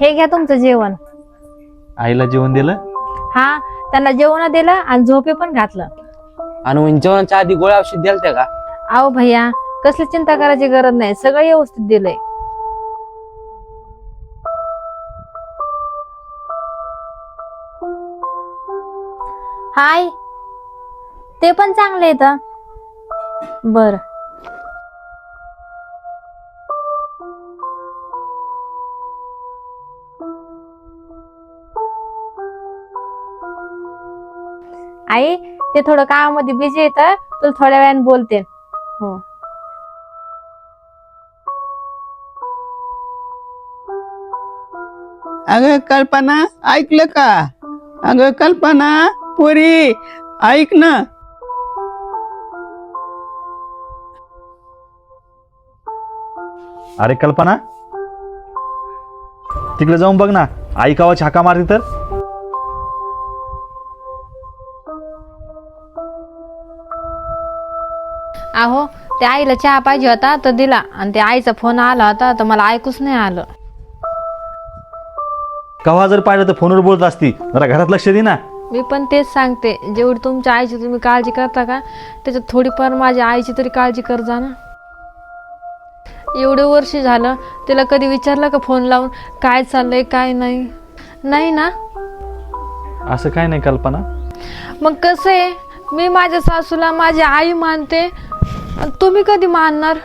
हे घ्या तुमचं जेवण. आईला जेवण दिलं? हा, त्यांना जेवण दिलं आणि झोपे पण घातलं. आणि जेवणाच्या आधी गोळ्या औषध द्याल का? अहो भैया, कसली चिंता करायची गरज नाही, सगळं व्यवस्थित दिलंय. हाय, ते पण चांगले आहेत. बर, आई ते थोडं कामामध्ये बिझी येत, तुला थोड्या वेळाने बोलते. हो. अगं कल्पना, ऐकलं का? अगं कल्पना, पोरी ऐक ना. अरे कल्पना, तिकडे जाऊन बघ ना, आई कावा छाका मारते तर. अहो, ते आईला चहा पाहिजे होता तर दिला, आणि ते आईचा फोन आला होता तर मला ऐकूच नाही आलं. कवा जर पाहिलं तर फोनवर बोलत असती, जरा घरात लक्ष दे ना. मी पण तेच सांगते, जेवढी तुमच्या आईची तुम्ही काळजी करता का, त्याच्यात थोडीफार माझ्या आईची तरी काळजी कर जा ना. एवढे वर्ष झालं, तिला कधी विचारलं का फोन लावून काय चाललंय काय नाही? नाही ना. असं काय नाही कल्पना. मग कसं आहे, मी माझ्या सासूला माझी आई मानते, आणि तुम्ही कधी मानणार?